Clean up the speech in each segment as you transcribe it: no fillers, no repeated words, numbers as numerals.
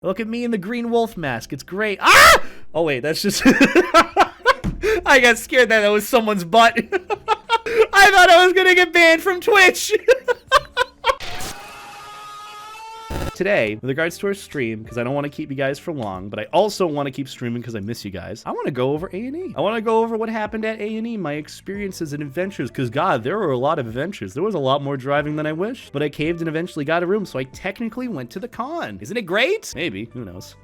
Look at me in the green wolf mask. It's great. Ah! Oh, wait, that's just... I got scared that was someone's butt. I thought I was gonna get banned from Twitch. Today, with regards to our stream, because I don't want to keep you guys for long, but I also want to keep streaming because I miss you guys, I want to go over A&E. I want to go over what happened at A&E, my experiences and adventures, because God, there were a lot of adventures. There was a lot more driving than I wished, but I caved and eventually got a room, so I technically went to the con. Isn't it great? Maybe, who knows?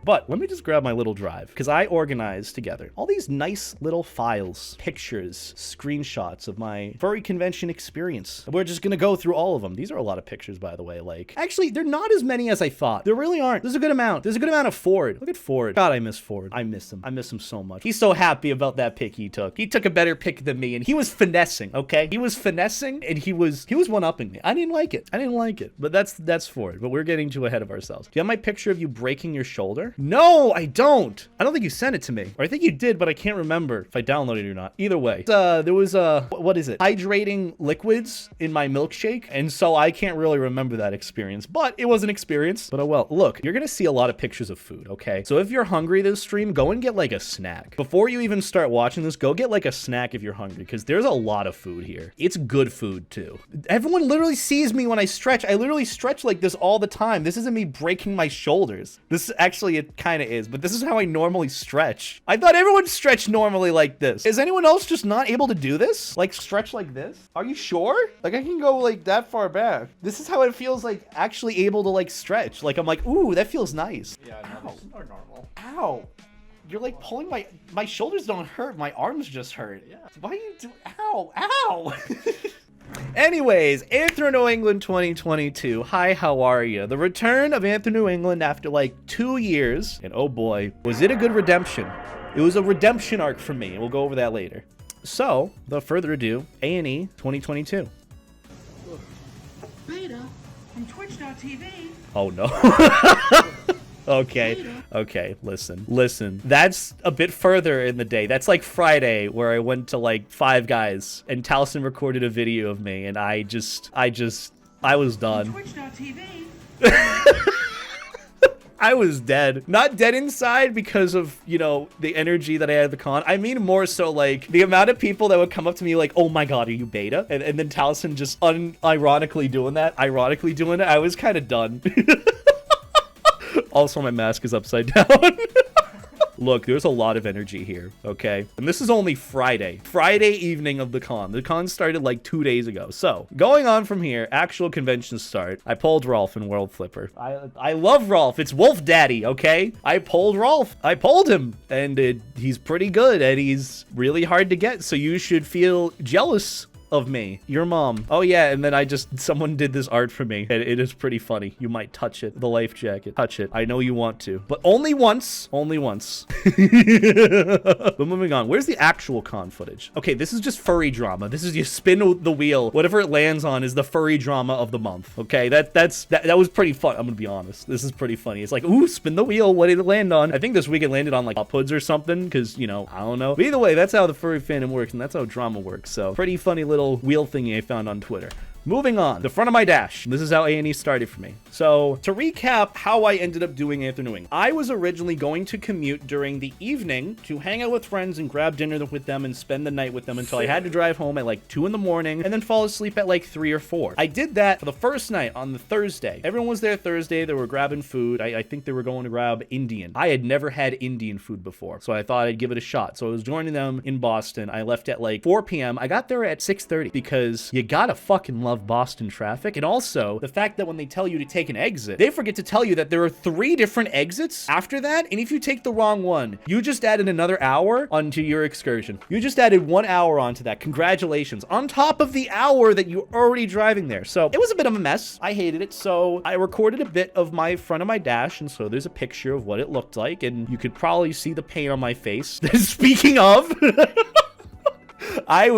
But let me just grab my little drive, because I organized together all these nice little files, pictures, screenshots of my furry convention experience. We're just gonna go through all of them. These are a lot of pictures, by the way. Like, actually, they're not as many as I thought. There really aren't. There's a good amount. There's a good amount of Ford. Look at Ford. God, I miss Ford. I miss him. I miss him so much. He's so happy about that pick he took. He took a better pick than me, and he was finessing, okay? He was finessing, and he was one-upping me. I didn't like it. I didn't like it. But that's Ford. But we're getting too ahead of ourselves. Do you have my picture of you breaking your shoulder? No, I don't. I don't think you sent it to me. Or I think you did, but I can't remember if I downloaded it or not. Either way, there was what is it? Hydrating liquids in my milkshake. And so I can't really remember that experience, but it was an experience. But oh well. Look, you're gonna see a lot of pictures of food, okay? So if you're hungry this stream, go and get like a snack. Before you even start watching this, go get like a snack if you're hungry, because there's a lot of food here. It's good food too. Everyone literally sees me when I stretch. I literally stretch like this all the time. This isn't me breaking my shoulders. This actually, it kind of is, but this is how I normally stretch. I thought everyone stretched normally like this. Is anyone else just not able to do this? Like stretch like this? Are you sure? Like I can go like that far back. This is how it feels like actually able to like stretch. Like I'm like, ooh, that feels nice. Yeah, no, this is more normal. Ow. You're like pulling my shoulders don't hurt. My arms just hurt. Yeah. Why are you ow, ow. Anyways, Anthro New England 2022. Hi, how are you? The return of Anthro New England after like 2 years. And oh boy, was it a good redemption. It was a redemption arc for me. We'll go over that later. So, without further ado, A&E 2022. Beta from Twitch.tv. Oh no. Okay, listen. That's a bit further in the day. That's like Friday where I went to like Five Guys and Taliesin recorded a video of me and I was done. Twitch.tv. I was dead. Not dead inside because of, you know, the energy that I had at the con. I mean more so like the amount of people that would come up to me like, oh my God, are you beta? And then Taliesin just ironically doing it. I was kind of done. Also, my mask is upside down. Look, there's a lot of energy here, okay? And this is only Friday evening of the con. The con started like 2 days ago. So, going on from here, actual convention start. I pulled Rolf in World Flipper. I love Rolf. It's Wolf Daddy, okay? I pulled Rolf. I pulled him. And he's pretty good, and he's really hard to get, so you should feel jealous of me, your mom. Oh yeah, and then someone did this art for me, and it is pretty funny. You might touch it, the life jacket. Touch it. I know you want to, but only once. Only once. But moving on, where's the actual con footage? Okay, this is just furry drama. This is you spin the wheel. Whatever it lands on is the furry drama of the month. Okay, that was pretty fun. I'm gonna be honest. This is pretty funny. It's like, ooh, spin the wheel. What did it land on? I think this week it landed on like up hoods or something, because, you know, I don't know. But either way, that's how the furry fandom works, and that's how drama works. So pretty funny little wheel thingy I found on Twitter. Moving on, the front of my dash. This is how A&E started for me. So, to recap how I ended up doing Anthro New England. I was originally going to commute during the evening to hang out with friends and grab dinner with them and spend the night with them until I had to drive home at like 2 in the morning and then fall asleep at like 3 or 4. I did that for the first night on the Thursday. Everyone was there Thursday. They were grabbing food. I think they were going to grab Indian. I had never had Indian food before, so I thought I'd give it a shot. So I was joining them in Boston. I left at like 4 p.m. I got there at 6:30 because you gotta fucking love Boston traffic. And also the fact that when they tell you to take an exit, they forget to tell you that there are 3 different exits after that. And if you take the wrong one, you just added another hour onto your excursion. You just added 1 hour onto that. Congratulations. On top of the hour that you're already driving there. So it was a bit of a mess. I hated it. So I recorded a bit of my front of my dash. And so there's a picture of what it looked like. And you could probably see the pain on my face. Speaking of, I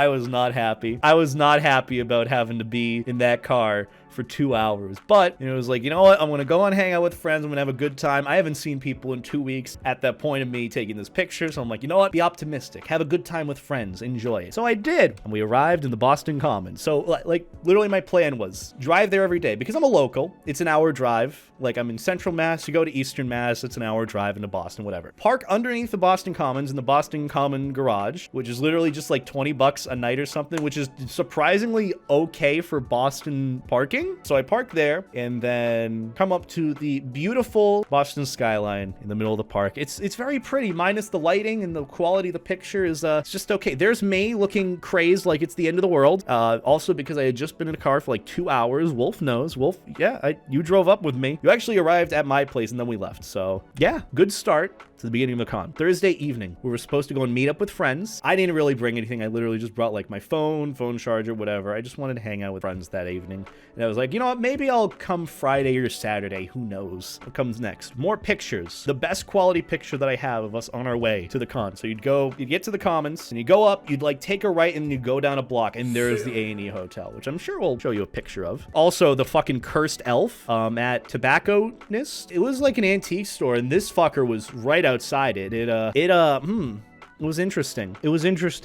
was not happy. I was not happy about having to be in that car for 2 hours. But it was like, you know what? I'm gonna go and hang out with friends. I'm gonna have a good time. I haven't seen people in 2 weeks at that point of me taking this picture. So I'm like, you know what? Be optimistic. Have a good time with friends. Enjoy it. So I did. And we arrived in the Boston Commons. So like literally my plan was drive there every day because I'm a local. It's an hour drive. Like I'm in Central Mass. You go to Eastern Mass. It's an hour drive into Boston, whatever. Park underneath the Boston Commons in the Boston Common garage, which is literally just like $20 a night or something, which is surprisingly okay for Boston parking. So I parked there and then come up to the beautiful Boston skyline in the middle of the park. It's very pretty, minus the lighting and the quality of the picture is it's just okay. There's me looking crazed like it's the end of the world. Also because I had just been in a car for like 2 hours. Wolf knows. Wolf, yeah, you drove up with me. You actually arrived at my place and then we left. So yeah, good start to the beginning of the con. Thursday evening, we were supposed to go and meet up with friends. I didn't really bring anything. I literally just brought like my phone charger, whatever. I just wanted to hang out with friends that evening. And I was like, you know what? Maybe I'll come Friday or Saturday. Who knows what comes next? More pictures. The best quality picture that I have of us on our way to the con. So you'd get to the Commons and you go up, you'd like take a right and you go down a block and there's the A&E Hotel, which I'm sure we'll show you a picture of. Also, the fucking cursed elf at Tobacconist. It was like an antique store and this fucker was right outside it. It was interesting. It was cursed.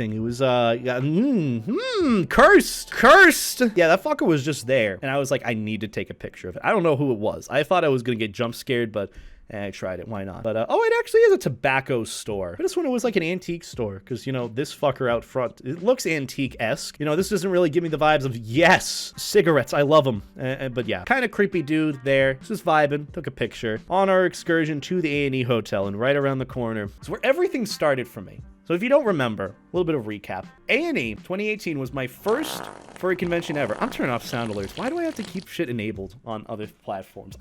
Yeah, that fucker was just there. And I was like, I need to take a picture of it. I don't know who it was. I thought I was going to get jump scared, but I tried it. Why not? But, oh, it actually is a tobacco store. I just when it was like an antique store because, you know, this fucker out front, it looks antique-esque. You know, this doesn't really give me the vibes of, yes, cigarettes. I love them. But yeah, kind of creepy dude there. Just vibing. Took a picture. On our excursion to the A&E Hotel and right around the corner is where everything started for me. So if you don't remember, a little bit of recap. A&E 2018 was my first furry convention ever. I'm turning off sound alerts. Why do I have to keep shit enabled on other platforms?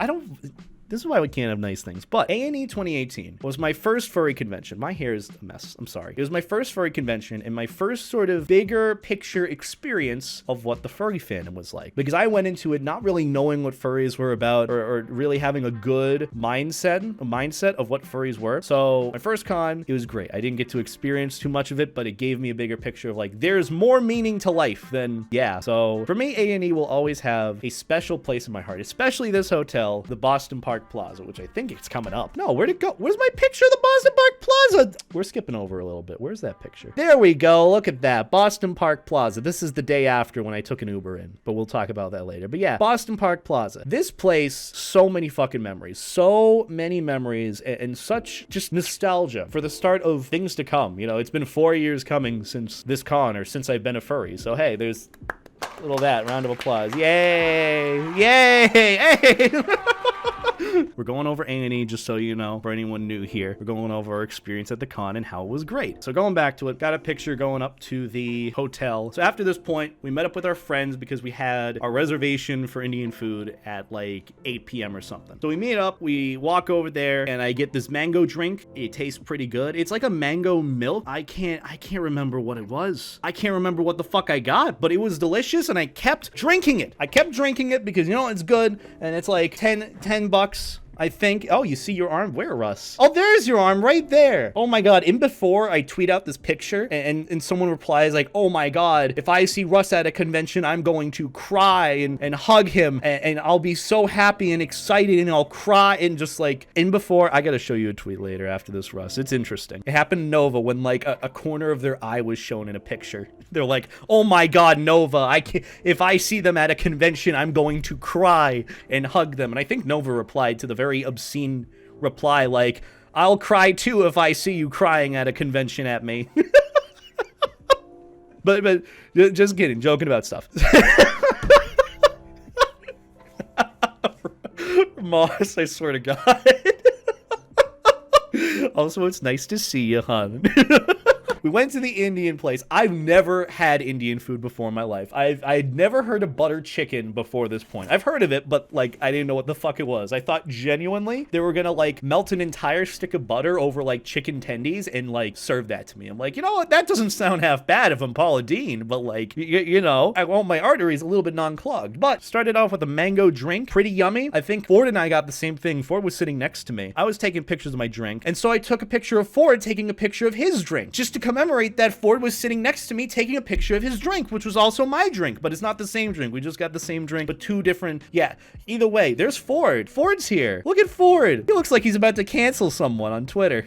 This is why we can't have nice things. But A&E 2018 was my first furry convention. My hair is a mess. I'm sorry. It was my first furry convention and my first sort of bigger picture experience of what the furry fandom was like. Because I went into it not really knowing what furries were about or really having a good mindset of what furries were. So my first con, it was great. I didn't get to experience too much of it, but it gave me a bigger picture of like, there's more meaning to life than, yeah. So for me, A&E will always have a special place in my heart, especially this hotel, the Boston Park Plaza, which I think it's coming up. No, where'd it go? Where's my picture of the Boston Park Plaza? We're skipping over a little bit. Where's that picture? There we go. Look at that. Boston Park Plaza. This is the day after when I took an Uber in, but we'll talk about that later. But yeah, Boston Park Plaza. This place, so many fucking memories. So many memories and such just nostalgia for the start of things to come. You know, it's been 4 years coming since this con or since I've been a furry. So hey, there's a little of that. Round of applause. Yay! Yay! Hey! We're going over A&E, just so you know, for anyone new here. We're going over our experience at the con and how it was great. So going back to it, got a picture going up to the hotel. So after this point, we met up with our friends because we had our reservation for Indian food at like 8 p.m. or something. So we meet up, we walk over there, and I get this mango drink. It tastes pretty good. It's like a mango milk. I can't remember what it was. I can't remember what the fuck I got, but it was delicious, and I kept drinking it. I kept drinking it because, you know, it's good, and it's like $10, I think. Oh, you see your arm? Where, Russ? Oh, there's your arm right there. Oh my God. In before I tweet out this picture and someone replies like, oh my God, if I see Russ at a convention, I'm going to cry and hug him and I'll be so happy and excited and I'll cry and just like in before. I got to show you a tweet later after this, Russ. It's interesting. It happened to Nova when like a corner of their eye was shown in a picture. They're like, oh my God, Nova, if I see them at a convention, I'm going to cry and hug them. And I think Nova replied to the very obscene reply like, I'll cry too if I see you crying at a convention at me. but just kidding, joking about stuff. Moss, I swear to God. Also, it's nice to see you, hon. We went to the Indian place. I've never had Indian food before in my life. I'd never heard of butter chicken before this point. I've heard of it, but like I didn't know what the fuck it was. I thought genuinely they were gonna like melt an entire stick of butter over like chicken tendies and like serve that to me. I'm like, you know what? That doesn't sound half bad if I'm Paula Deen, but like, you know, I want my arteries a little bit non-clogged. But started off with a mango drink, pretty yummy. I think Ford and I got the same thing. Ford was sitting next to me. I was taking pictures of my drink, and so I took a picture of Ford taking a picture of his drink just to come commemorate that, Ford was sitting next to me taking a picture of his drink, which was also my drink, but it's not the same drink. We just got the same drink, but two different, yeah. Either way, there's Ford. Ford's here. Look at Ford. He looks like he's about to cancel someone on Twitter.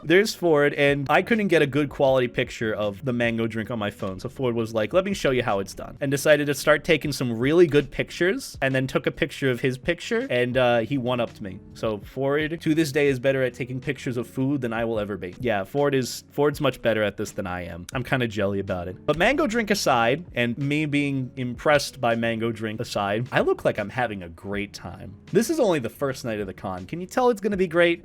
There's Ford, and I couldn't get a good quality picture of the mango drink on my phone. So Ford was like, let me show you how it's done. And decided to start taking some really good pictures, and then took a picture of his picture, and he one-upped me. So Ford, to this day, is better at taking pictures of food than I will ever be. Yeah, Ford's much better at this than I am. I'm kind of jelly about it. But mango drink aside, and me being impressed by mango drink aside, I look like I'm having a great time. This is only the first night of the con. Can you tell it's gonna be great?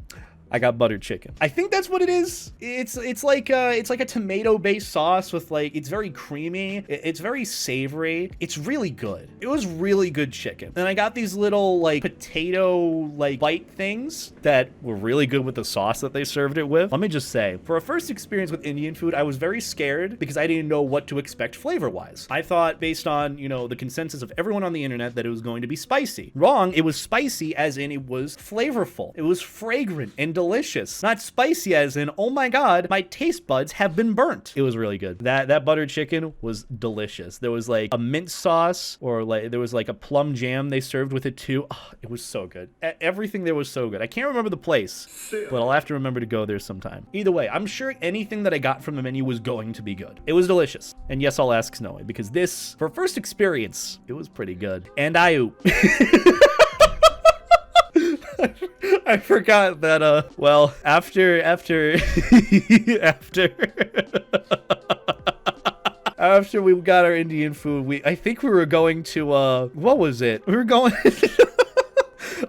I got buttered chicken. I think that's what it is. It's like a tomato-based sauce with like, it's very creamy. It's very savory. It's really good. It was really good chicken. And I got these little like potato like bite things that were really good with the sauce that they served it with. Let me just say, for a first experience with Indian food, I was very scared because I didn't know what to expect flavor-wise. I thought based on, you know, the consensus of everyone on the internet that it was going to be spicy. Wrong. It was spicy as in it was flavorful. It was fragrant and delicious. Not spicy as in, oh my god, my taste buds have been burnt. It was really good. That buttered chicken was delicious. There was like a mint sauce, or like there was like a plum jam they served with it too. Oh, it was so good. Everything there was so good. I can't remember the place, but I'll have to remember to go there sometime. Either way, I'm sure anything that I got from the menu was going to be good. It was delicious. And yes, I'll ask Snowy, because this, for first experience, it was pretty good. And I forgot that, well, after after we got our Indian food, I think we were going to, what was it? We were going,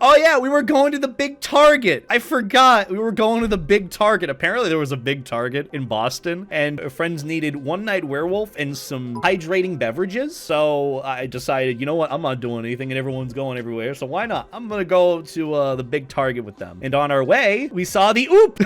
oh yeah, we were going to the big Target. I forgot. We were going to the big Target. Apparently there was a big Target in Boston, and friends needed One Night Werewolf and some hydrating beverages. So I decided, you know what? I'm not doing anything and everyone's going everywhere. So why not? I'm going to go to the big Target with them. And on our way, we saw the Oop.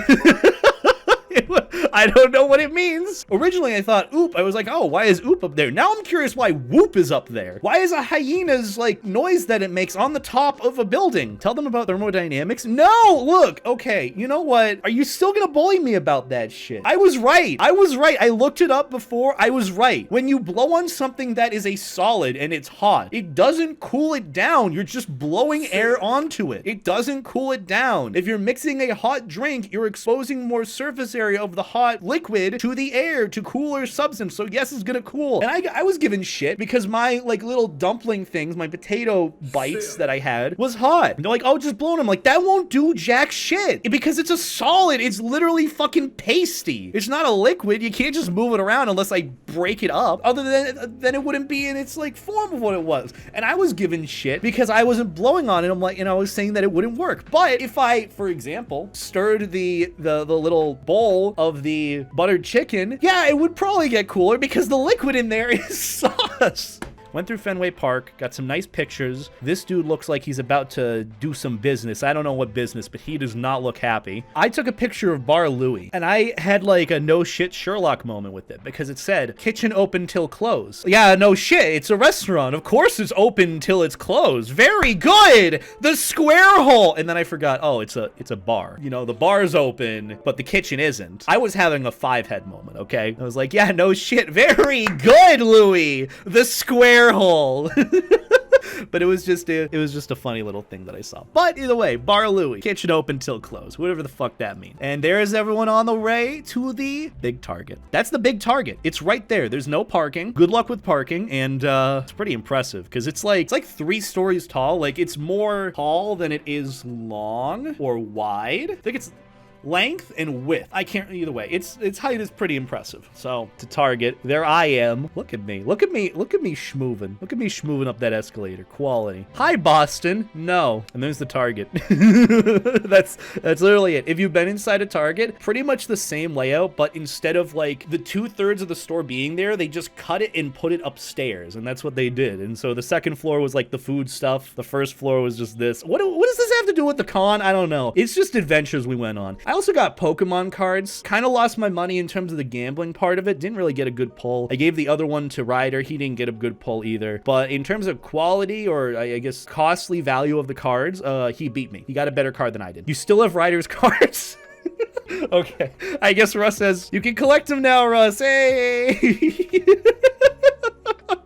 I don't know what it means. Originally, I thought Oop. I was like, oh, why is Oop up there? Now I'm curious why Whoop is up there. Why is a hyena's like noise that it makes on the top of a building? Tell them about thermodynamics. No, look, okay, you know what? Are you still gonna bully me about that shit? I was right. I was right. I looked it up before. I was right. When you blow on something that is a solid and it's hot, it doesn't cool it down. You're just blowing air onto it. It doesn't cool it down. If you're mixing a hot drink, you're exposing more surface area of the hot liquid to the air to cooler substance. So yes, it's gonna cool. And I was given shit because my like little dumpling things, my potato bites that I had was hot. And they're like, oh, just blow them. I'm like, that won't do jack shit because it's a solid. It's literally fucking pasty. It's not a liquid. You can't just move it around unless I break it up. Other than it wouldn't be in its like form of what it was. And I was given shit because I wasn't blowing on it. I'm like, and I was saying that it wouldn't work. But if I, for example, stirred the little bowl of the buttered chicken, yeah, it would probably get cooler because the liquid in there is sauce. Went through Fenway Park, got some nice pictures. This dude looks like he's about to do some business. I don't know what business, but he does not look happy. I took a picture of Bar Louie, and I had like a no shit Sherlock moment with it because it said kitchen open till close. Yeah, no shit. It's a restaurant. Of course it's open till it's closed. Very good. The square hole. And then I forgot, oh, it's a bar. You know, the bar's open, but the kitchen isn't. I was having a 5-head moment, okay? I was like, yeah, no shit. Very good, Louie. The square hole. But it was just a funny little thing that I saw. But either way, Bar Louie, kitchen open till close, whatever the fuck that means. And there's everyone on the way to the big Target. That's the big Target. It's right there. There's no parking. Good luck with parking. And it's pretty impressive because it's like 3 stories tall. Like it's more tall than it is long or wide. I think it's length and width. I can't, either way, its height is pretty impressive. So to Target, there I am. Look at me schmoovin'. Look at me schmoovin' up that escalator. Quality. Hi, Boston. No. And there's the Target. that's literally it. If you've been inside a Target, pretty much the same layout, but instead of like the 2/3 of the store being there, they just cut it and put it upstairs, and that's what they did. And so the second floor was like the food stuff. The first floor was just this. What does this have to do with the con? I don't know. It's just adventures we went on. I also got Pokemon cards. Kind of lost my money in terms of the gambling part of it. Didn't really get a good pull. I gave the other one to Ryder. He didn't get a good pull either. But in terms of quality, or I guess costly value of the cards, he beat me. He got a better card than I did. You still have Ryder's cards? Okay. I guess Russ says, you can collect them now, Russ. Hey!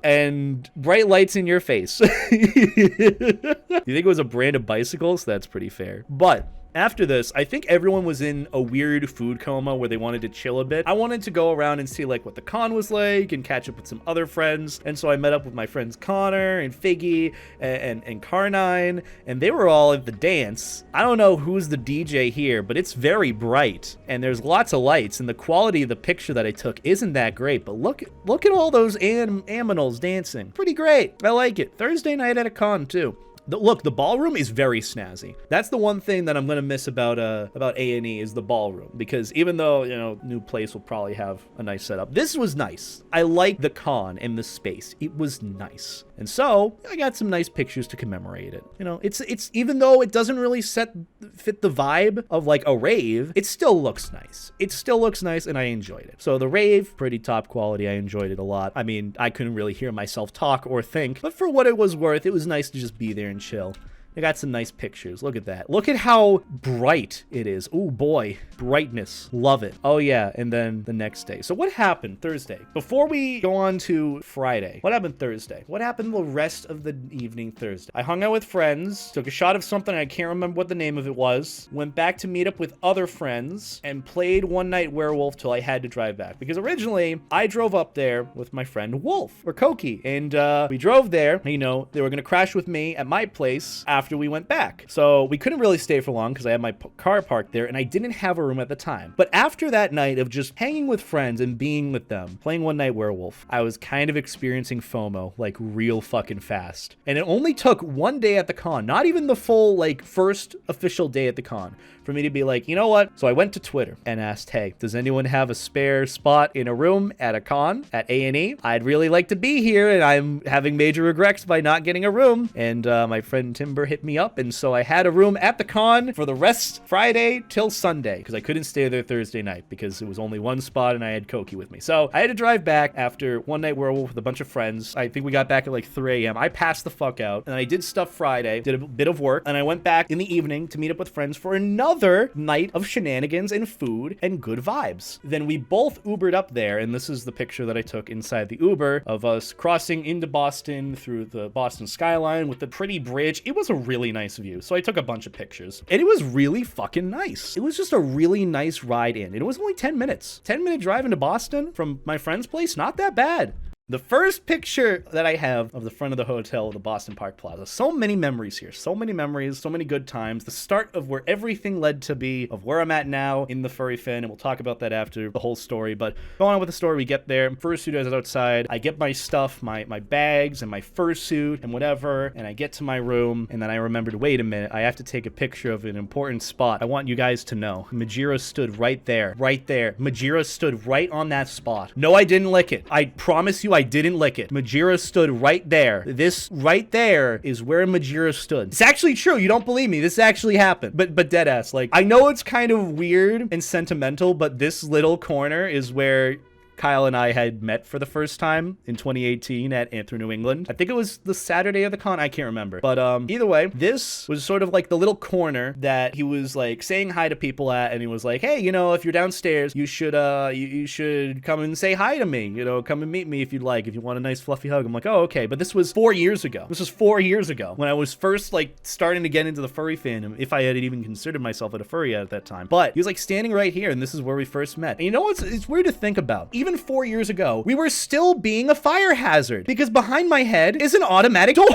And bright lights in your face. You think it was a brand of bicycles? That's pretty fair. But after this, I think everyone was in a weird food coma where they wanted to chill a bit. I wanted to go around and see like what the con was like and catch up with some other friends. And so I met up with my friends Connor and Figgy and Carnine, and they were all at the dance. I don't know who's the DJ here, but it's very bright and there's lots of lights, and the quality of the picture that I took isn't that great, but look at all those aminals dancing. Pretty great. I like it. Thursday night at a con too. Look, the ballroom is very snazzy. That's the one thing that I'm gonna miss about A&E is the ballroom, because even though, you know, new place will probably have a nice setup, this was nice. I like the con and the space. It was nice. And so I got some nice pictures to commemorate it. You know, it's even though it doesn't really fit the vibe of like a rave, it still looks nice. It still looks nice, and I enjoyed it. So the rave, pretty top quality. I enjoyed it a lot. I mean, I couldn't really hear myself talk or think, but for what it was worth, it was nice to just be there and chill. I got some nice pictures. Look at that. Look at how bright it is. Oh boy, brightness. Love it. Oh yeah, and then the next day. So what happened Thursday? Before we go on to Friday, what happened Thursday? What happened the rest of the evening Thursday? I hung out with friends, took a shot of something, I can't remember what the name of it was, went back to meet up with other friends, and played One Night Werewolf till I had to drive back. Because originally, I drove up there with my friend Wolf, or Koki, and we drove there. You know, they were gonna crash with me at my place after we went back. So we couldn't really stay for long because I had my car parked there and I didn't have a room at the time. But after that night of just hanging with friends and being with them, playing One Night Werewolf, I was kind of experiencing FOMO like real fucking fast. And it only took one day at the con, not even the full like first official day at the con, for me to be like, you know what? So I went to Twitter and asked, hey, does anyone have a spare spot in a room at a con at A&E? I'd really like to be here and I'm having major regrets by not getting a room. And my friend Timber hit me up, and so I had a room at the con for the rest Friday till Sunday, because I couldn't stay there Thursday night because it was only one spot and I had Koki with me. So I had to drive back after One Night Werewolf with a bunch of friends. I think we got back at like 3 a.m. I passed the fuck out and I did stuff Friday, did a bit of work, and I went back in the evening to meet up with friends for another night of shenanigans and food and good vibes. Then we both Ubered up there, and this is the picture that I took inside the Uber of us crossing into Boston through the Boston skyline with the pretty bridge. It was a really nice view, so I took a bunch of pictures, and it was really fucking nice. It was just a really nice ride in. It was only 10 minutes. 10-minute drive into Boston from my friend's place, not that bad. The first picture that I have of the front of the hotel, the Boston Park Plaza. So many memories here. So many memories. So many good times. The start of where everything led to be, of where I'm at now in the furry fin. And we'll talk about that after the whole story. But going on with the story, we get there. Fursuit is outside. I get my stuff, my bags and my fursuit and whatever. And I get to my room. And then I remembered, wait a minute. I have to take a picture of an important spot. I want you guys to know. Majira stood right there. Right there. Majira stood right on that spot. No, I didn't lick it. I promise you I didn't lick it. Majira stood right there. This right there is where Majira stood. It's actually true. You don't believe me. This actually happened. But deadass, like, I know it's kind of weird and sentimental, but this little corner is where Kyle and I had met for the first time in 2018 at Anthro New England. I think it was the Saturday of the con. I can't remember. But either way, this was sort of like the little corner that he was like saying hi to people at, and he was like, hey, you know, if you're downstairs, you should you should come and say hi to me. You know, come and meet me if you'd like, if you want a nice fluffy hug. I'm like, oh, okay. But this was 4 years ago. This was 4 years ago when I was first like starting to get into the furry fandom, if I had even considered myself a furry at that time. But he was like standing right here, and this is where we first met. And you know what's it's weird to think about? Even 4 years ago, we were still being a fire hazard because behind my head is an automatic door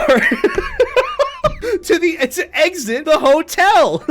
to exit the hotel.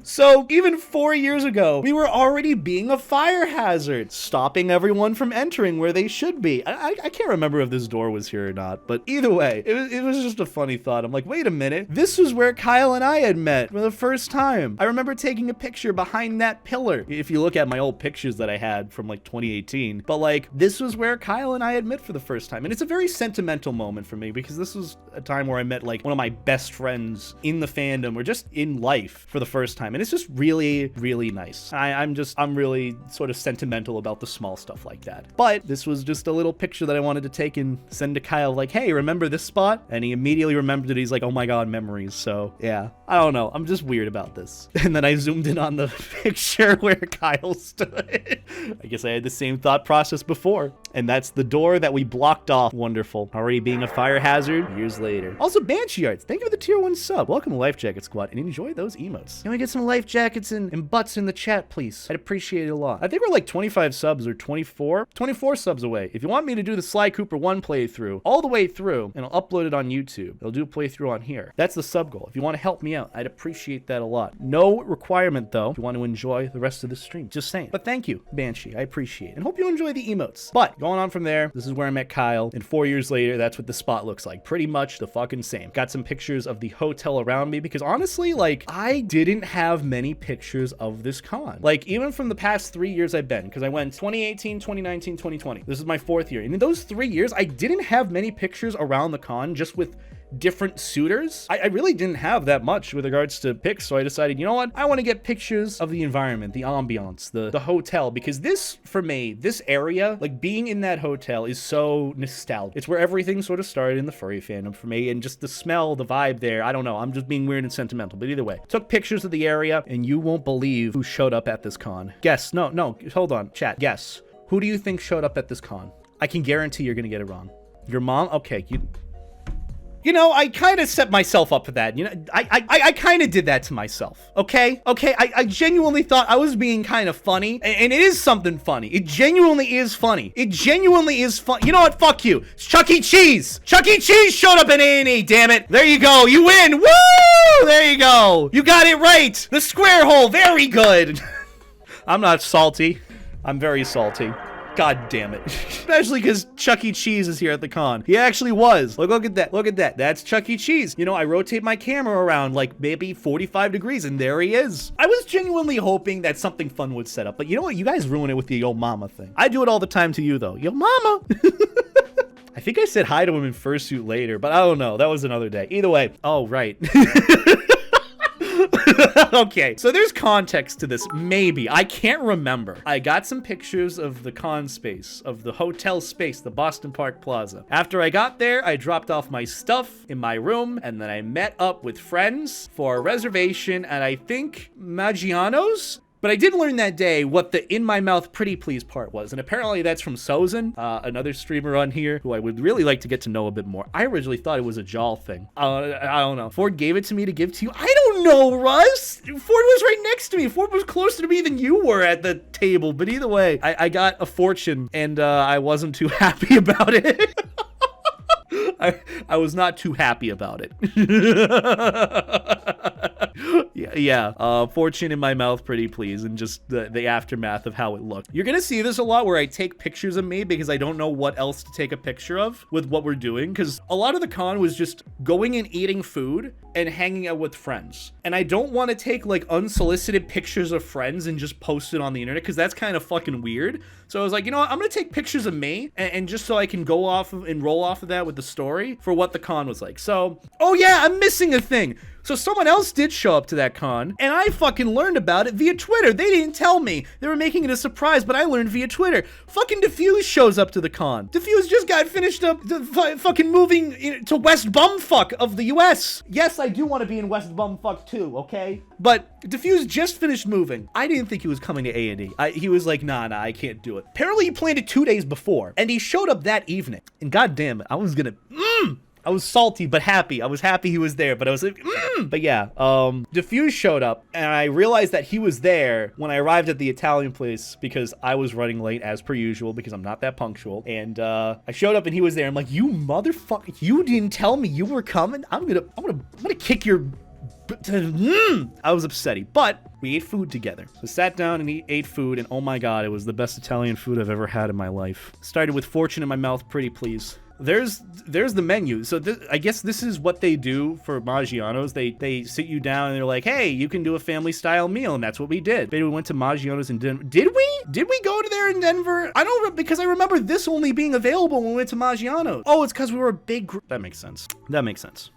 So even 4 years ago, we were already being a fire hazard, stopping everyone from entering where they should be. I can't remember if this door was here or not, but either way, it was just a funny thought. I'm like, wait a minute, this was where Kyle and I had met for the first time. I remember taking a picture behind that pillar, if you look at my old pictures that I had from like 2018, but like this was where Kyle and I had met for the first time. And it's a very sentimental moment for me because this was a time where I met like one of my best friends in the fandom or just in life for the first time. time. And it's just really, really nice. I'm really sort of sentimental about the small stuff like that. But this was just a little picture that I wanted to take and send to Kyle, like, hey, remember this spot? And he immediately remembered it. He's like, oh my God, memories. So yeah, I don't know. I'm just weird about this. And then I zoomed in on the picture where Kyle stood. I guess I had the same thought process before. And that's the door that we blocked off. Wonderful. Already being a fire hazard years later. Also, Banshee Arts, thank you for the tier 1 sub. Welcome to Life Jacket Squad and enjoy those emotes. Can we get some life jackets and butts in the chat, please? I'd appreciate it a lot. I think we're like 25 subs or 24 subs away. If you want me to do the Sly Cooper 1 playthrough all the way through and I'll upload it on YouTube, I'll do a playthrough on here. That's the sub goal. If you want to help me out, I'd appreciate that a lot. No requirement though if you want to enjoy the rest of the stream. Just saying. But thank you, Banshee. I appreciate it. And hope you enjoy the emotes. But going on from there, this is where I met Kyle. And 4 years later, that's what the spot looks like. Pretty much the fucking same. Got some pictures of the hotel around me because honestly, like, I didn't have many pictures of this con. Like, even from the past 3 years I've been, because I went 2018, 2019, 2020. This is my 4th year. And in those 3 years, I didn't have many pictures around the con just with different suitors. I really didn't have that much with regards to pics, so I decided, you know what? I want to get pictures of the environment, the ambiance, the hotel, because this, for me, this area, like being in that hotel is so nostalgic. It's where everything sort of started in the furry fandom for me, and just the smell, the vibe there, I don't know, I'm just being weird and sentimental, but either way. Took pictures of the area, and you won't believe who showed up at this con. Guess, no, hold on, chat, guess. Who do you think showed up at this con? I can guarantee you're gonna get it wrong. Your mom? Okay, you know, I kind of set myself up for that. You know, I kind of did that to myself. Okay? I genuinely thought I was being kind of funny. And it is something funny. It genuinely is funny. It genuinely is fun. You know what? Fuck you. It's Chuck E. Cheese. Chuck E. Cheese showed up in A&E, damn it. There you go. You win. Woo! There you go. You got it right. The square hole. Very good. I'm not salty. I'm very salty. God damn it. Especially because Chuck E. Cheese is here at the con. He actually was. Look at that. Look at that. That's Chuck E. Cheese. You know, I rotate my camera around like maybe 45 degrees and there he is. I was genuinely hoping that something fun would set up. But you know what? You guys ruin it with the yo mama thing. I do it all the time to you though. Yo mama. I think I said hi to him in fursuit later, but I don't know. That was another day. Either way. Oh, right. Okay, so there's context to this, maybe. I can't remember. I got some pictures of the con space, of the hotel space, the Boston Park Plaza. After I got there, I dropped off my stuff in my room, and then I met up with friends for a reservation at, I think, Maggiano's? But I did learn that day what the in my mouth pretty please part was. And apparently that's from Sozen, another streamer on here who I would really like to get to know a bit more. I originally thought it was a jaw thing. I don't know. Ford gave it to me to give to you. I don't know, Russ. Ford was right next to me. Ford was closer to me than you were at the table. But either way, I got a fortune and I wasn't too happy about it. I was not too happy about it. Yeah. Fortune in my mouth, pretty please, and just the aftermath of how it looked. You're gonna see this a lot where I take pictures of me because I don't know what else to take a picture of with what we're doing, because a lot of the con was just going and eating food and hanging out with friends. And I don't want to take like unsolicited pictures of friends and just post it on the internet because that's kind of fucking weird. So I was like, you know what? I'm gonna take pictures of me and just so I can go off of and roll off of that with the story for what the con was like. So, oh yeah, I'm missing a thing. So someone else did show up to that con, and I fucking learned about it via Twitter. They didn't tell me. They were making it a surprise, but I learned via Twitter. Fucking Diffuse shows up to the con. Diffuse just got finished up fucking moving to West Bumfuck of the US. Yes, I do want to be in West Bumfuck too, okay? But Diffuse just finished moving. I didn't think he was coming to A&E. He was like, nah, I can't do it. Apparently he planned it 2 days before, and he showed up that evening. And goddamn it, I was gonna, I was salty but happy. I was happy he was there, but I was like, But yeah, Diffuse showed up, and I realized that he was there when I arrived at the Italian place because I was running late as per usual because I'm not that punctual. And I showed up and he was there. I'm like, you motherfucker, you didn't tell me you were coming. I'm gonna kick your. I was upsetty, but we ate food together. So sat down and ate food, and oh my god, it was the best Italian food I've ever had in my life. Started with fortune in my mouth, pretty please. There's the menu. So I guess this is what they do for Maggiano's. They sit you down and they're like, hey, you can do a family style meal, and that's what we did. Maybe we went to Maggiano's in Denver. Did we go to there in Denver? I don't, because I remember this only being available when we went to Maggiano's. Oh, it's because we were a big group. That makes sense.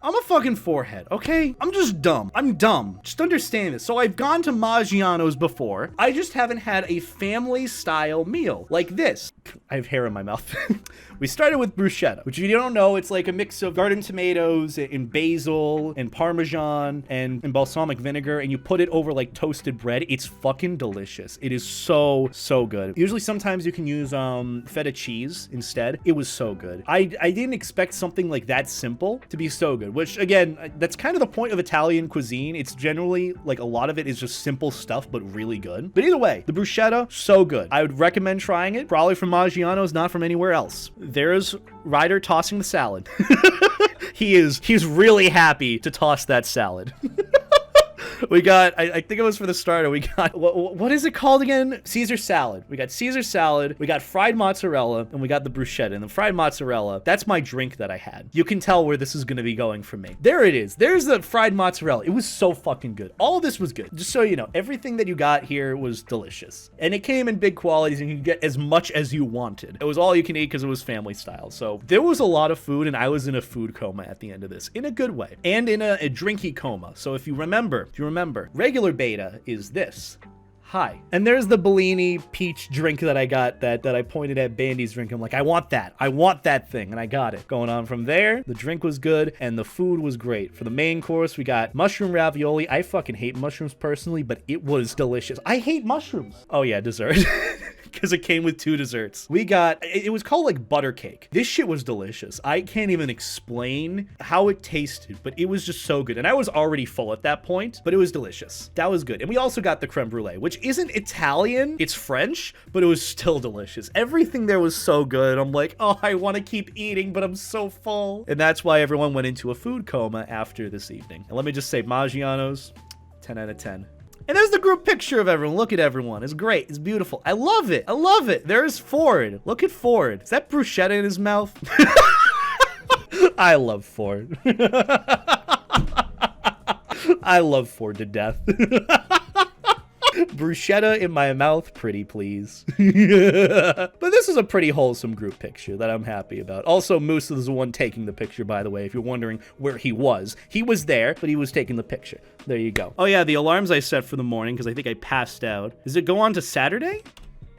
I'm a fucking forehead, okay? I'm just dumb. I'm dumb. Just understand this. So I've gone to Maggiano's before. I just haven't had a family style meal like this. I have hair in my mouth. We started with bruschetta, which if you don't know, it's like a mix of garden tomatoes and basil and Parmesan and balsamic vinegar, and you put it over like toasted bread. It's fucking delicious. It is so good. Usually sometimes you can use feta cheese instead. It was so good. I didn't expect something like that simple to be so good, which again, that's kind of the point of Italian cuisine. It's generally like a lot of it is just simple stuff, but really good. But either way, the bruschetta, so good. I would recommend trying it, probably from Maggiano's, not from anywhere else. There's Ryder tossing the salad. He's really happy to toss that salad. We got, I think it was for the starter, we got, what is it called again? Caesar salad. We got Caesar salad, we got fried mozzarella, and we got the bruschetta. And the fried mozzarella, that's my drink that I had. You can tell where this is going to be going for me. There it is. There's the fried mozzarella. It was so fucking good. All of this was good. Just so you know, everything that you got here was delicious. And it came in big qualities, and you could get as much as you wanted. It was all you can eat because it was family style. So there was a lot of food, and I was in a food coma at the end of this, in a good way, and in a drinky coma. So if you remember, regular beta is this. Hi. And there's the Bellini peach drink that I got that I pointed at Bandy's drink. I'm like, I want that thing. And I got it. Going on from there, the drink was good and the food was great. For the main course, we got mushroom ravioli. I fucking hate mushrooms personally, but it was delicious. I hate mushrooms. Oh yeah, dessert. Because it came with 2 desserts. We got, it was called like butter cake. This shit was delicious. I can't even explain how it tasted, but it was just so good. And I was already full at that point, but it was delicious. That was good. And we also got the creme brulee, which isn't Italian, it's French, but it was still delicious. Everything there was so good. I'm like, oh, I want to keep eating, but I'm so full. And that's why everyone went into a food coma after this evening. And let me just say, Maggiano's, 10 out of 10. And there's the group picture of everyone. Look at everyone. It's great. It's beautiful. I love it. I love it. There's Ford. Look at Ford. Is that bruschetta in his mouth? I love Ford. I love Ford to death. Bruschetta in my mouth, pretty please. But this is a pretty wholesome group picture that I'm happy about. Also, Moose is the one taking the picture, by the way, if you're wondering where he was. He was there, but he was taking the picture. There you go. Oh yeah, the alarms I set for the morning, because I think I passed out. Does it go on to Saturday?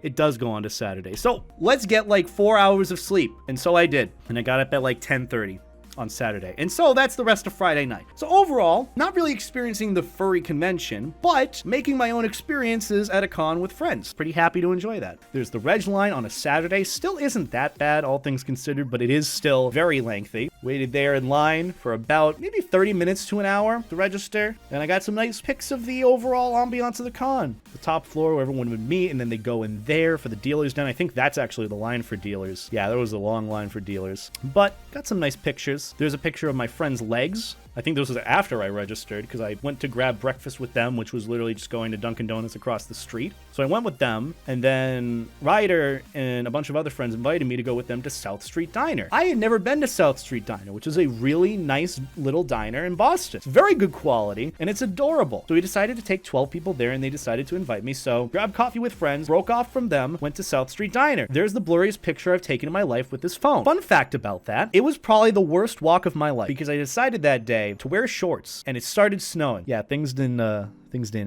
It does go on to Saturday. So let's get like 4 hours of sleep. And so I did. And I got up at like 10:30. On Saturday. And so that's the rest of Friday night. So overall, not really experiencing the furry convention, but making my own experiences at a con with friends. Pretty happy to enjoy that. There's the reg line on a Saturday. Still isn't that bad, all things considered, but it is still very lengthy. Waited there in line for about maybe 30 minutes to an hour to register. And I got some nice pics of the overall ambiance of the con. The top floor where everyone would meet, and then they go in there for the dealers den. I think that's actually the line for dealers. Yeah, there was a long line for dealers, but got some nice pictures. There's a picture of my friend's legs. I think this was after I registered because I went to grab breakfast with them, which was literally just going to Dunkin' Donuts across the street. So I went with them, and then Ryder and a bunch of other friends invited me to go with them to South Street Diner. I had never been to South Street Diner, which is a really nice little diner in Boston. It's very good quality, and it's adorable. So we decided to take 12 people there, and they decided to invite me. So grabbed coffee with friends, broke off from them, went to South Street Diner. There's the blurriest picture I've taken in my life with this phone. Fun fact about that, it was probably the worst walk of my life because I decided that day to wear shorts, and it started snowing. Yeah, things didn't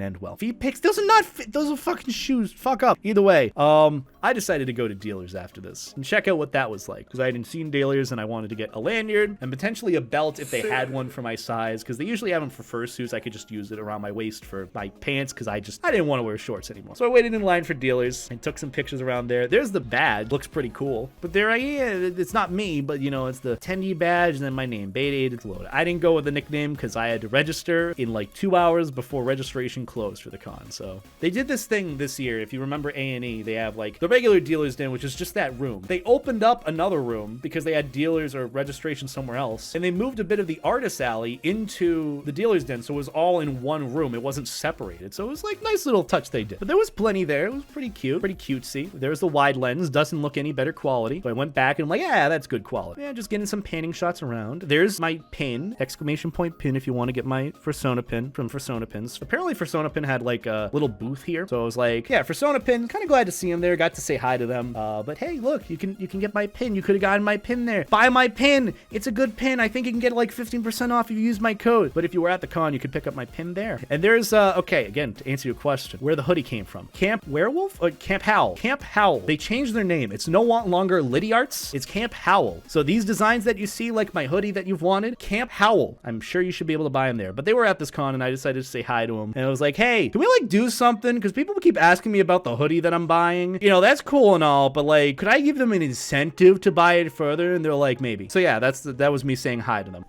end well. Feet pics, those are not fit. Those are fucking shoes. Fuck up. Either way, I decided to go to dealers after this and check out what that was like because I hadn't seen dealers and I wanted to get a lanyard and potentially a belt if they had one for my size because they usually have them for fursuits. I could just use it around my waist for my pants because I didn't want to wear shorts anymore. So I waited in line for dealers and took some pictures around there. There's the badge. Looks pretty cool. But there it's not me, but you know, it's the attendee badge and then my name, BetaEtaDelota. I didn't go with the nickname because I had to register in like 2 hours before registration registration closed for the con. So they did this thing this year. If you remember A&E, they have like the regular dealer's den, which is just that room. They opened up another room because they had dealers or registration somewhere else, and they moved a bit of the artist alley into the dealer's den, so it was all in one room. It wasn't separated, so it was like nice little touch they did. But there was plenty there. It was pretty cute, pretty cutesy. There's the wide lens, doesn't look any better quality. So I went back and I'm like, yeah, that's good quality. Yeah, just getting some panning shots around. There's my pin, exclamation point pin, if you want to get my Fursona pin from Fursona Pins. Apparently Fursona Pin had like a little booth here, so I was like, yeah, Fursona Pin, kind of glad to see him there. Got to say hi to them. But hey, look, you can get my pin. You could have gotten my pin there. Buy my pin. It's a good pin. I think you can get like 15% off if you use my code. But if you were at the con, you could pick up my pin there. And there's okay, again, to answer your question, where the hoodie came from. Camp Werewolf or Camp Howl? Camp Howl. They changed their name. It's no longer Liddy Arts. It's Camp Howl. So these designs that you see, like my hoodie that you've wanted, Camp Howl. I'm sure you should be able to buy them there. But they were at this con and I decided to say hi to them. And I was like, hey, can we like do something? Because people keep asking me about the hoodie that I'm buying. You know, that's cool and all, but like, could I give them an incentive to buy it further? And they're like, maybe. So yeah, that was me saying hi to them.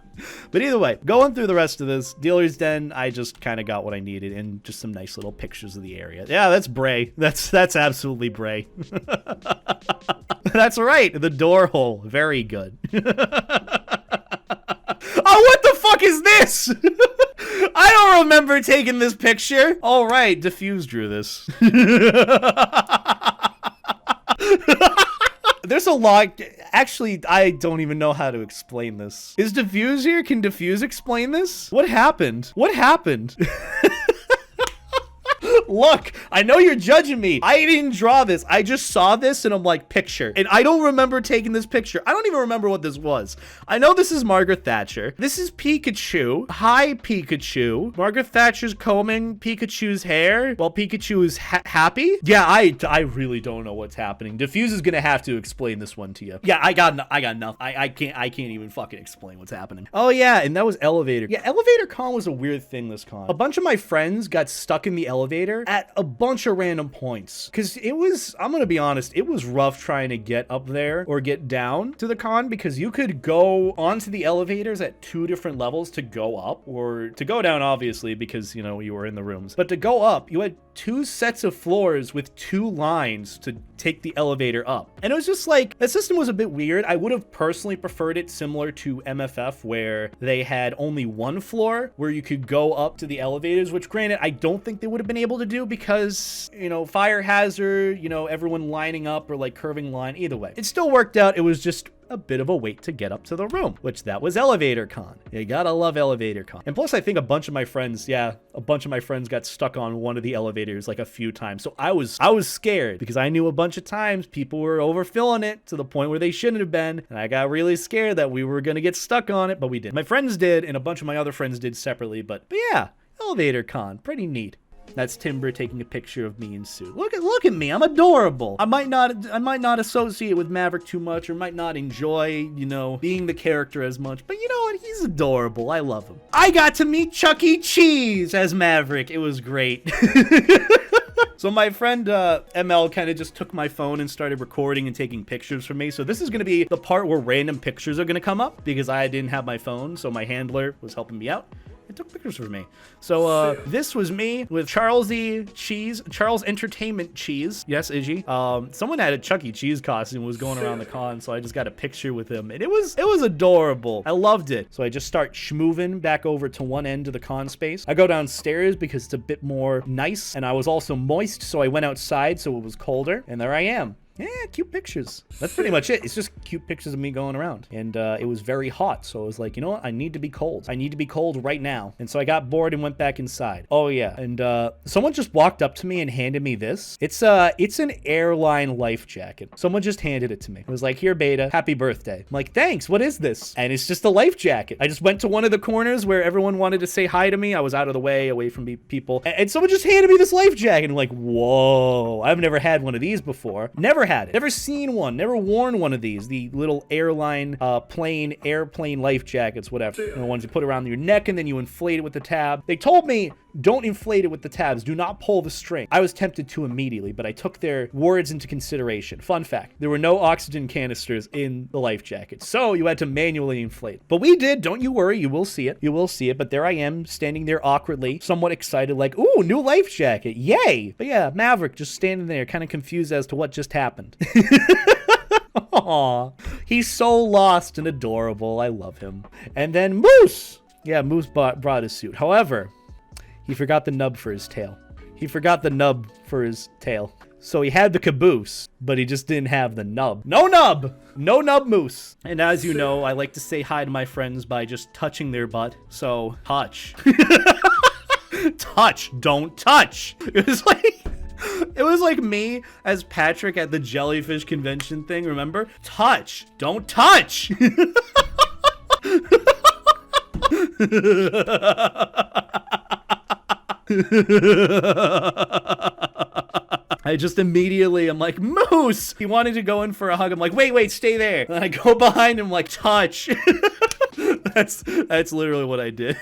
But either way, going through the rest of this dealer's den, I just kind of got what I needed and just some nice little pictures of the area. Yeah, that's Bray. That's absolutely Bray. That's right. The door hole. Very good. Oh, what the fuck is this? I don't remember taking this picture. All right, Diffuse drew this. There's a lot. Actually, I don't even know how to explain this. Is Diffuse here? Can Diffuse explain this? What happened? What happened? Look, I know you're judging me. I didn't draw this. I just saw this and I'm like, picture. And I don't remember taking this picture. I don't even remember what this was. I know this is Margaret Thatcher. This is Pikachu. Hi, Pikachu. Margaret Thatcher's combing Pikachu's hair while Pikachu is happy. Yeah, I really don't know what's happening. Diffuse is gonna have to explain this one to you. Yeah, I got nothing. I can't even fucking explain what's happening. Oh yeah, and that was Elevator. Yeah, Elevator Con was a weird thing this con. A bunch of my friends got stuck in the elevator at a bunch of random points because it was, I'm gonna be honest, it was rough trying to get up there or get down to the con because you could go onto the elevators at 2 different levels to go up, or to go down obviously because you know you were in the rooms, but to go up you had 2 sets of floors with 2 lines to take the elevator up. And it was just like, that system was a bit weird. I would have personally preferred it similar to MFF where they had only 1 floor where you could go up to the elevators, which granted I don't think they would have been able to do because, you know, fire hazard, you know, everyone lining up or like curving line. Either way, it still worked out. It was just a bit of a wait to get up to the room, which that was Elevator Con. You gotta love Elevator Con. And plus I think a bunch of my friends got stuck on one of the elevators like a few times. So I was scared because I knew a bunch of times people were overfilling it to the point where they shouldn't have been. And I got really scared that we were gonna get stuck on it, but we did. My friends did, and a bunch of my other friends did separately, but yeah, Elevator Con, pretty neat. That's Timber taking a picture of me in suit. Look at me. I'm adorable. I might not associate with Maverick too much or might not enjoy, you know, being the character as much, but you know what? He's adorable. I love him. I got to meet Chuck E. Cheese as Maverick. It was great. So my friend ML kind of just took my phone and started recording and taking pictures for me. So this is going to be the part where random pictures are going to come up because I didn't have my phone. So my handler was helping me out. It took pictures for me. So this was me with Charles Entertainment Cheese. Yes, Iggy. Someone had a Chuck E. Cheese costume, was going around the con, so I just got a picture with him, and it was adorable. I loved it. So I just start schmooving back over to one end of the con space. I go downstairs because it's a bit more nice, and I was also moist, so I went outside so it was colder, and there I am. Yeah, cute pictures. That's pretty much it. It's just cute pictures of me going around. And it was very hot, so I was like, you know what? I need to be cold. I need to be cold right now. And so I got bored and went back inside. Oh yeah, and someone just walked up to me and handed me this. It's an airline life jacket. Someone just handed it to me. It was like, here, Beta, happy birthday. I'm like, thanks, what is this? And it's just a life jacket. I just went to one of the corners where everyone wanted to say hi to me. I was out of the way, away from people. And someone just handed me this life jacket. I'm like, whoa, I've never had one of these before. Never had it. Never seen one. Never worn one of these. The little airline, airplane life jackets, whatever. The ones you put around your neck and then you inflate it with the tab. They told me don't inflate it with the tabs. Do not pull the string. I was tempted to immediately, but I took their words into consideration. Fun fact, there were no oxygen canisters in the life jacket, so you had to manually inflate. But we did. Don't you worry. You will see it. You will see it. But there I am, standing there awkwardly, somewhat excited, like, ooh, new life jacket. Yay. But yeah, Maverick just standing there, kind of confused as to what just happened. Aww. He's so lost and adorable. I love him. And then Moose. Yeah, Moose brought his suit. However, he forgot the nub for his tail. He forgot the nub for his tail. So he had the caboose, but he just didn't have the nub. No nub! No nub Moose. And as you know, I like to say hi to my friends by just touching their butt. So, touch. Touch. Don't touch. It was like me as Patrick at the jellyfish convention thing, remember? Touch. Don't touch. I just immediately, I'm like, Moose! He wanted to go in for a hug. I'm like, wait, stay there. And I go behind him like, touch. That's literally what I did.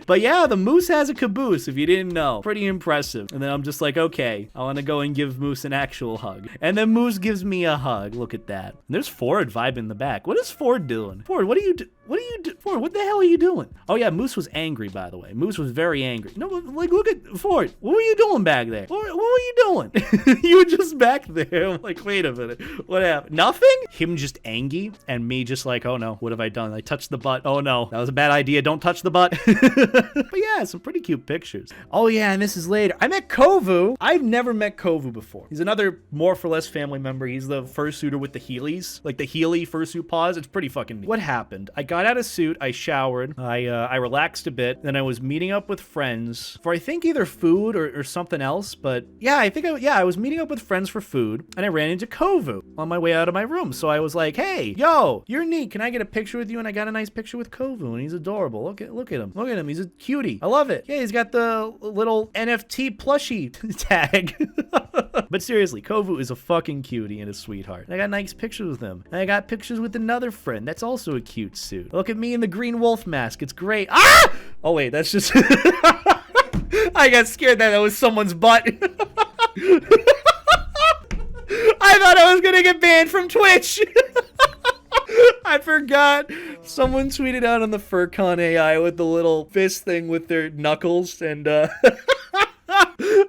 But yeah, the Moose has a caboose, if you didn't know. Pretty impressive. And then I'm just like, okay, I want to go and give Moose an actual hug. And then Moose gives me a hug. Look at that. And there's Ford vibing in the back. What is Ford doing? Ford, what are you doing? Ford, what the hell are you doing? Oh yeah, Moose was angry, by the way. Moose was very angry. No, like, look at Ford. What were you doing back there? What were you doing? You were just back there. I'm like, wait a minute. What happened? Nothing? Him just angry and me just like, oh no, what have I done? I touched the butt. Oh no, that was a bad idea. Don't touch the butt. But yeah, some pretty cute pictures. Oh yeah, and this is later. I met Kovu. I've never met Kovu before. He's another more for less family member. He's the fursuiter with the Heelys, like the Heely fursuit paws. It's pretty fucking neat. What happened? I got out of suit. I showered. I relaxed a bit. Then I was meeting up with friends for I think either food or something else. But yeah, I was meeting up with friends for food, and I ran into Kovu on my way out of my room. So I was like, hey, yo, you're neat. Can I get a picture with you? And I got a nice picture with Kovu, and he's adorable. Look at him. Look at him. He's a cutie. I love it. Yeah, he's got the little NFT plushie tag. But seriously, Kovu is a fucking cutie and a sweetheart. And I got nice pictures with him. And I got pictures with another friend that's also a cute suit. Look at me in the green wolf mask. It's great. Ah! Oh wait, that's just I got scared that was someone's butt. I thought I was gonna get banned from Twitch. I forgot. Someone tweeted out on the FurCon AI with the little fist thing with their knuckles and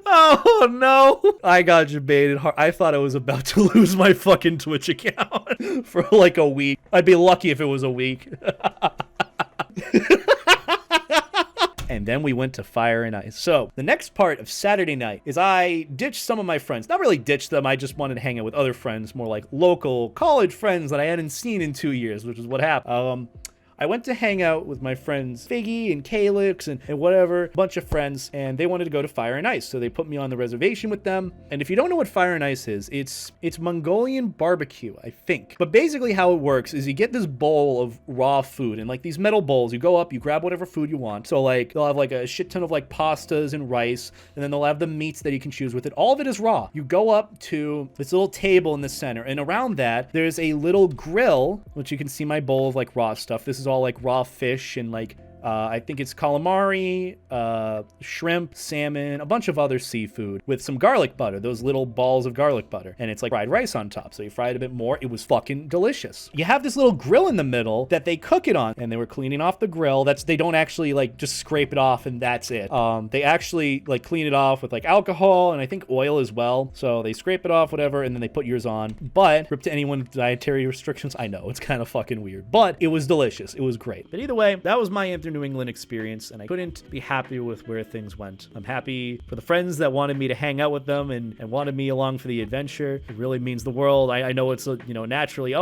oh no. I got debated hard. I thought I was about to lose my fucking Twitch account for like a week. I'd be lucky if it was a week. And then we went to Fire and Ice. So the next part of Saturday night is I ditched some of my friends. Not really ditched them. I just wanted to hang out with other friends, more like local college friends that I hadn't seen in 2 years, which is what happened. I went to hang out with my friends Figgy and Felix and whatever, a bunch of friends, and they wanted to go to Fire and Ice. So they put me on the reservation with them. And if you don't know what Fire and Ice is, it's Mongolian barbecue, I think. But basically how it works is you get this bowl of raw food, and like these metal bowls, you go up, you grab whatever food you want. So like they'll have like a shit ton of like pastas and rice, and then they'll have the meats that you can choose with it. All of it is raw. You go up to this little table in the center, and around that, there's a little grill, which you can see my bowl of like raw stuff. This is all like raw fish and like I think it's calamari, shrimp, salmon, a bunch of other seafood with some garlic butter, those little balls of garlic butter. And it's like fried rice on top. So you fry it a bit more. It was fucking delicious. You have this little grill in the middle that they cook it on, and they were cleaning off the grill. They don't actually like just scrape it off and that's it. They actually like clean it off with like alcohol and I think oil as well. So they scrape it off, whatever, and then they put yours on. But rip to anyone with dietary restrictions. I know it's kind of fucking weird, but it was delicious. It was great. But either way, that was my Anthro New England experience, and I couldn't be happy with where things went. I'm happy for the friends that wanted me to hang out with them and wanted me along for the adventure. It really means the world. I know it's, naturally,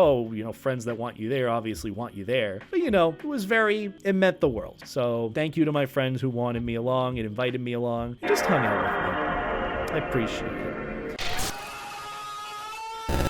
friends that want you there obviously want you there. But, it meant the world. So thank you to my friends who wanted me along and invited me along and just hung out with me. I appreciate it.